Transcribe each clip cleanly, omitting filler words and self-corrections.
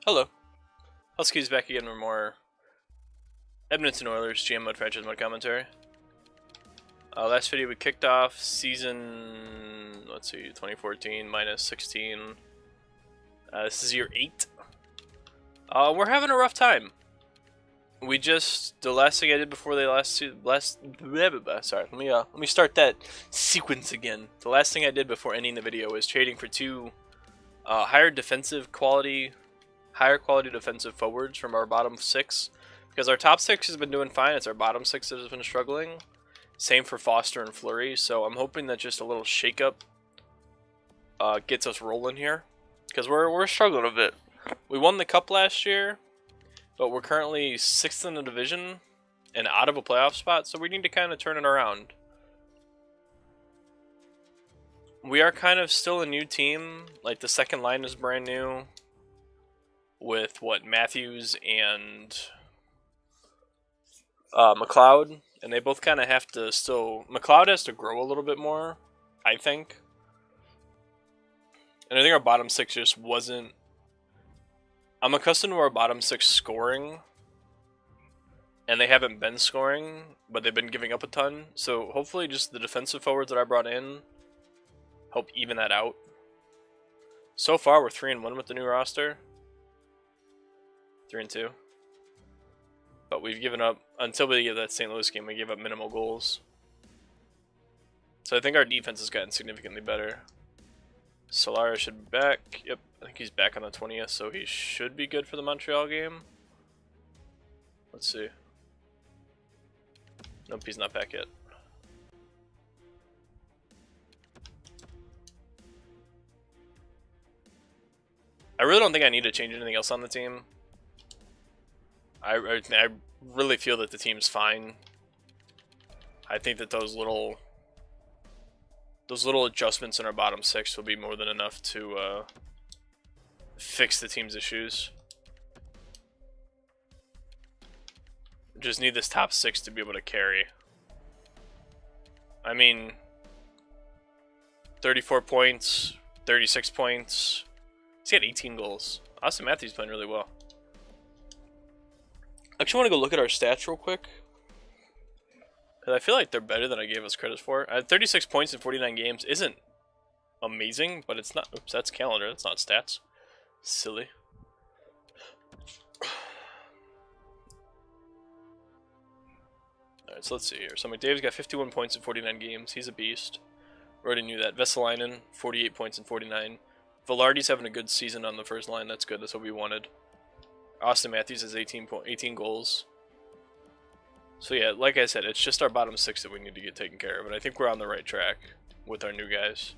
Hello. Huskies back again for more Edmonton Oilers GM mode franchise mode commentary. Last video we kicked off season, let's see, 2014 minus 16. This is year 8. We're having a rough time. The last thing I did before they sorry, let me start that sequence again. The last thing I did before ending the video was trading for two higher quality defensive forwards from our bottom 6, because our top 6 has been doing fine. It's our bottom 6 that has been struggling. Same for Foster and Fleury, so I'm hoping that just a little shakeup gets us rolling here, because we're struggling a bit. We won the cup last year, but we're currently 6th in the division and out of a playoff spot, so we need to kind of turn it around. We are kind of still a new team. Like, the second line is brand new with Matthews and McLeod, and they both kind of have to still. McLeod has to grow a little bit more, I think. And I think our bottom 6 just wasn't. I'm accustomed to our bottom 6 scoring, and they haven't been scoring, but they've been giving up a ton. So hopefully, just the defensive forwards that I brought in help even that out. So far, we're 3-1 with the new roster. 3-2. But we've given up, until we get that St. Louis game, we gave up minimal goals. So I think our defense has gotten significantly better. Solara should be back. Yep, I think he's back on the 20th, so he should be good for the Montreal game. Let's see. Nope, he's not back yet. I really don't think I need to change anything else on the team. I really feel that the team's fine. I think that those little adjustments in our bottom 6 will be more than enough to fix the team's issues. Just need this top 6 to be able to carry. I mean, 34 points, 36 points. He's got 18 goals. Austin Matthews playing really well. I actually want to go look at our stats real quick, because I feel like they're better than I gave us credit for. 36 points in 49 games isn't amazing, but it's not. Oops, that's calendar. That's not stats. Silly. Alright, so let's see here. So McDavid's got 51 points in 49 games. He's a beast. We already knew that. Vesalainen, 48 points in 49. Velarde's having a good season on the first line. That's good. That's what we wanted. Austin Matthews has 18 goals. So yeah, like I said, it's just our bottom 6 that we need to get taken care of, and I think we're on the right track with our new guys.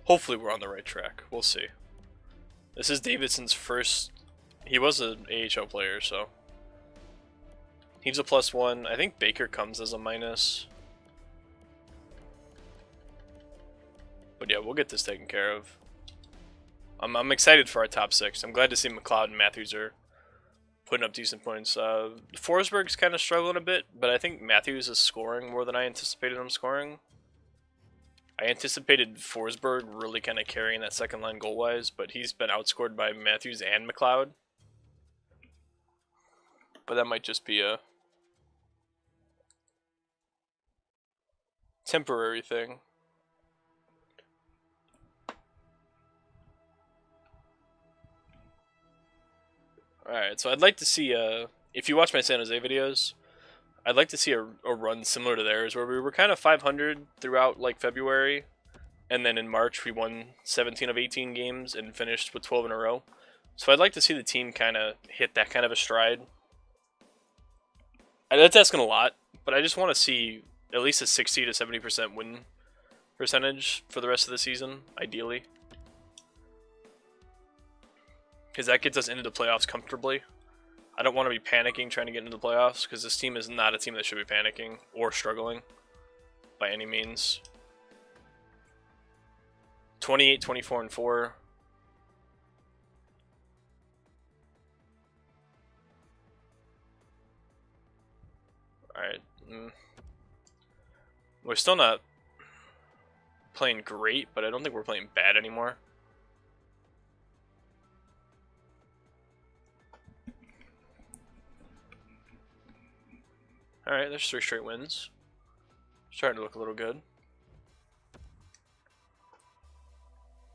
Hopefully we're on the right track. We'll see. This is Davidson's first. He was an AHL player, so he's a +1. I think Baker comes as a minus. But yeah, we'll get this taken care of. I'm excited for our top 6. I'm glad to see McLeod and Matthews are putting up decent points. Forsberg's kind of struggling a bit, but I think Matthews is scoring more than I anticipated him scoring. I anticipated Forsberg really kind of carrying that second line goal-wise, but he's been outscored by Matthews and McLeod. But that might just be a temporary thing. Alright, so I'd like to see, if you watch my San Jose videos, I'd like to see a run similar to theirs, where we were kind of 500 throughout, like, February, and then in March we won 17 of 18 games and finished with 12 in a row. So I'd like to see the team kind of hit that kind of a stride. That's asking a lot, but I just want to see at least a 60 to 70% win percentage for the rest of the season, ideally. Because that gets us into the playoffs comfortably. I don't want to be panicking trying to get into the playoffs, because this team is not a team that should be panicking or struggling by any means. 28, 24, and 4. Alright. We're still not playing great, but I don't think we're playing bad anymore. Alright, there's 3 straight wins. Starting to look a little good.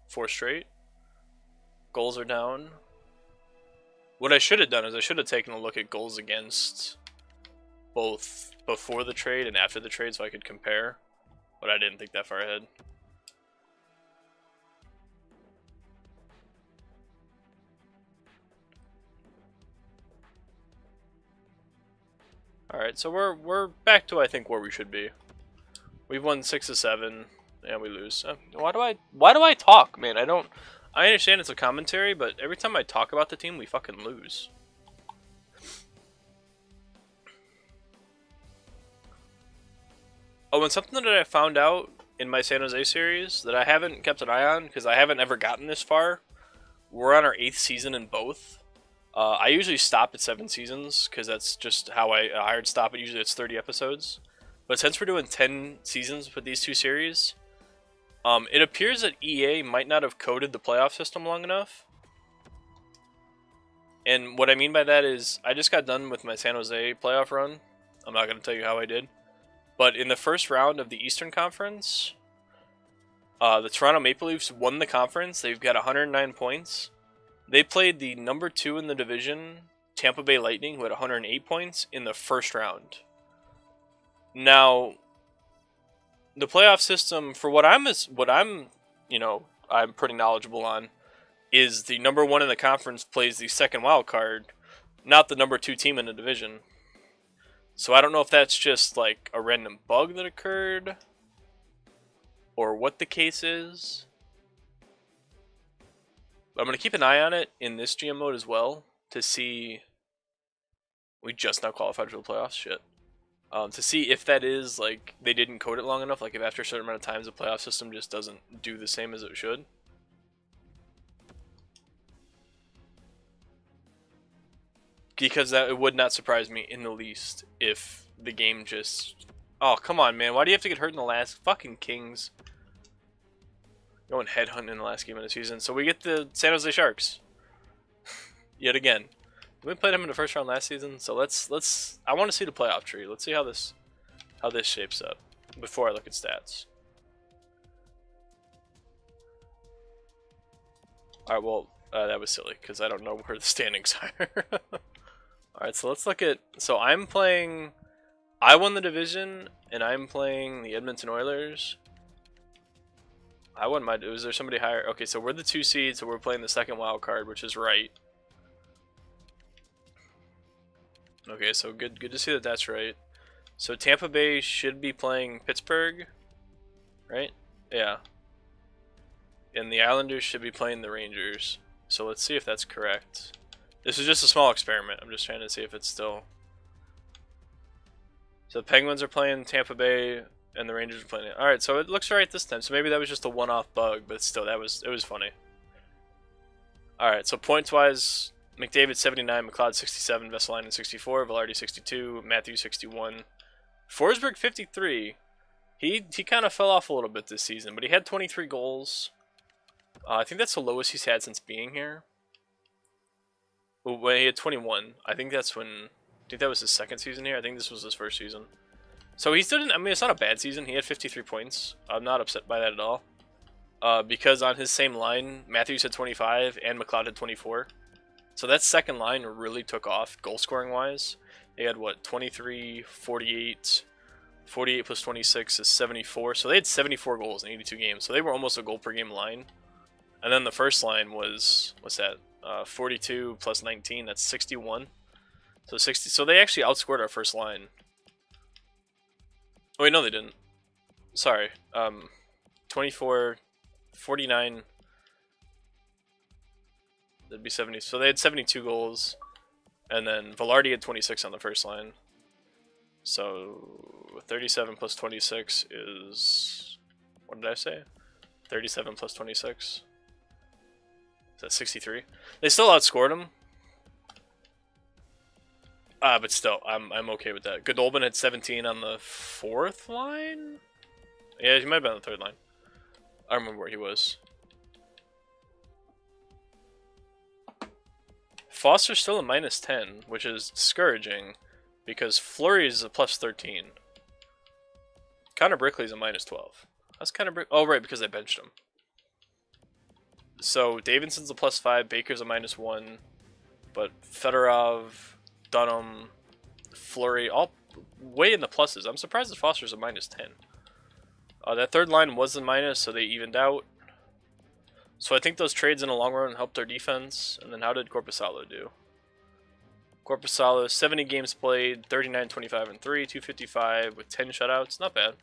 4 straight. Goals are down. What I should have done is I should have taken a look at goals against both before the trade and after the trade so I could compare. But I didn't think that far ahead. Alright, so we're back to I think where we should be. We've won 6 of 7, and we lose. Why do I talk, man? I understand it's a commentary, but every time I talk about the team, we fucking lose. Oh, and something that I found out in my San Jose series that I haven't kept an eye on because I haven't ever gotten this far. We're on our 8th season in both. I usually stop at 7 seasons because that's just how I hard stop it. Usually it's 30 episodes. But since we're doing 10 seasons with these 2 series, it appears that EA might not have coded the playoff system long enough. And what I mean by that is I just got done with my San Jose playoff run. I'm not going to tell you how I did. But in the first round of the Eastern Conference, the Toronto Maple Leafs won the conference. They've got 109 points. They played the number 2 in the division, Tampa Bay Lightning, who had 108 points in the first round. Now, the playoff system, for what I'm pretty knowledgeable on, is the number 1 in the conference plays the second wild card, not the number 2 team in the division. So I don't know if that's just like a random bug that occurred, or what the case is. But I'm going to keep an eye on it in this GM mode as well to see. We just now qualified for the playoffs, shit. To see if that is like they didn't code it long enough, like if after a certain amount of times the playoff system just doesn't do the same as it should. Because it would not surprise me in the least if the game just... Oh, come on, man. Why do you have to get hurt in the last... Fucking Kings. Going headhunting in the last game of the season. So we get the San Jose Sharks. Yet again. We played them in the first round last season, so let's... I want to see the playoff tree. Let's see how this shapes up before I look at stats. Alright, well, that was silly, because I don't know where the standings are. Alright, so let's look at... So I'm playing... I won the division, and I'm playing the Edmonton Oilers. I won my... Was there somebody higher? Okay, so we're the 2 seeds, so we're playing the second wild card, which is right. Okay, so good to see that that's right. So Tampa Bay should be playing Pittsburgh, right? Yeah. And the Islanders should be playing the Rangers. So let's see if that's correct. This is just a small experiment. I'm just trying to see if it's still... So the Penguins are playing Tampa Bay, and the Rangers are playing it. Alright, so it looks right this time. So maybe that was just a one-off bug, but still, it was funny. Alright, so points-wise, McDavid 79, McLeod 67, Vesalainen 64, Velarde 62, Matthews 61. Forsberg 53. He kind of fell off a little bit this season, but he had 23 goals. I think that's the lowest he's had since being here. When he had 21, I think that's when... I think that was his second season here. I think this was his first season. So he still didn't... I mean, it's not a bad season. He had 53 points. I'm not upset by that at all. Because on his same line, Matthews had 25 and McLeod had 24. So that second line really took off goal-scoring-wise. They had, what, 23, 48... 48 plus 26 is 74. So they had 74 goals in 82 games. So they were almost a goal-per-game line. And then the first line was... What's that? 42 plus 19, that's 61. So 60. So they actually outscored our first line. Oh wait, no they didn't. Sorry. 24, 49. That'd be 70. So they had 72 goals. And then Velarde had 26 on the first line. So 37 plus 26 is... What did I say? 37 plus 26. Is that 63? They still outscored him. But still, I'm okay with that. Goodolbin had 17 on the fourth line? Yeah, he might have been on the third line. I don't remember where he was. Foster's still a -10, which is discouraging. because Fleury is a plus 13. Connor Brickley's a minus 12. That's kind of oh right, because I benched him. So Davidson's a plus 5, Baker's a minus 1, but Fedorov, Dunham, Fleury, all way in the pluses. I'm surprised that Foster's a minus 10. That third line was a minus, so they evened out. So I think those trades in the long run helped our defense. And then how did Korpisalo do? Korpisalo, 70 games played, 39, 25, and 3, 255 with 10 shutouts. Not bad.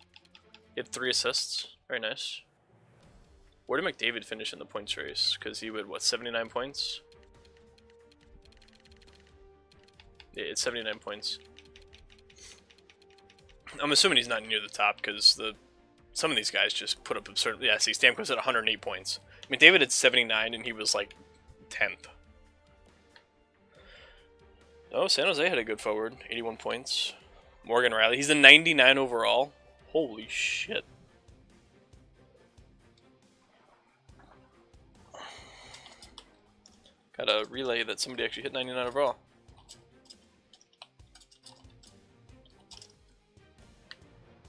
He had 3 assists. Very nice. Where did McDavid finish in the points race? Because he would, what, 79 points? Yeah, it's 79 points. I'm assuming he's not near the top because some of these guys just put up absurd. Yeah, see, Stamkos at 108 points. McDavid had 79 and he was like 10th. Oh, San Jose had a good forward, 81 points. Morgan Riley, he's a 99 overall. Holy shit. Got a relay that somebody actually hit 99 overall.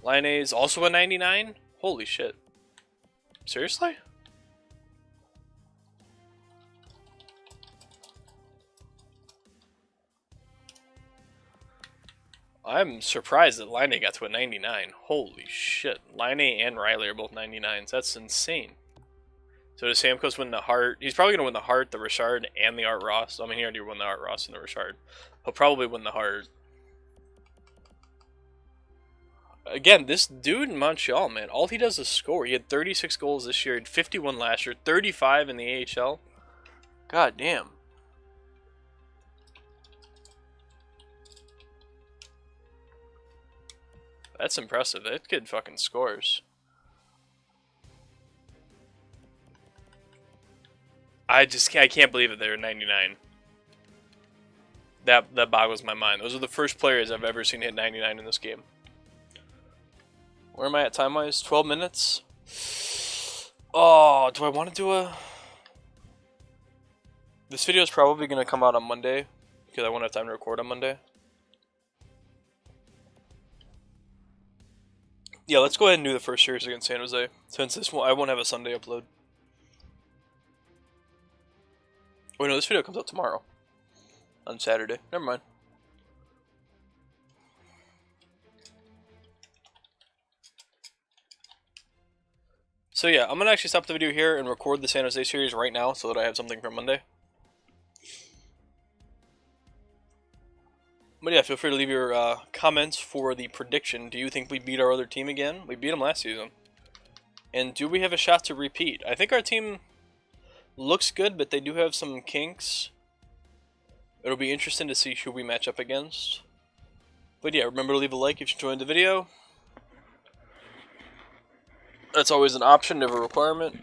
Laine's also a 99? Holy shit. Seriously? I'm surprised that Laine got to a 99. Holy shit. Laine and Riley are both 99s. That's insane. So does Stamkos win the Hart? He's probably going to win the Hart, the Richard, and the Art Ross. I mean, he already won the Art Ross and the Richard. He'll probably win the Hart. Again, this dude in Montreal, man, all he does is score. He had 36 goals this year, he had 51 last year, 35 in the AHL. God damn. That's impressive. That kid fucking scores. I can't believe that they're 99. That boggles my mind. Those are the first players I've ever seen hit 99 in this game. Where am I at time-wise? 12 minutes? Oh, do I want to do a... This video is probably going to come out on Monday, because I won't have time to record on Monday. Yeah, let's go ahead and do the first series against San Jose, since this one, I won't have a Sunday upload. Wait, no, this video comes out tomorrow. On Saturday. Never mind. So yeah, I'm going to actually stop the video here and record the San Jose series right now so that I have something for Monday. But yeah, feel free to leave your comments for the prediction. Do you think we beat our other team again? We beat them last season. And do we have a shot to repeat? I think our team looks good, but they do have some kinks. It'll be interesting to see who we match up against. But yeah, remember to leave a like if you enjoyed the video. That's always an option, never a requirement.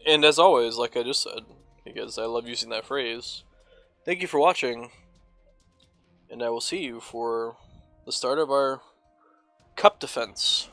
And as always, like I just said, because I love using that phrase, thank you for watching, and I will see you for the start of our cup defense.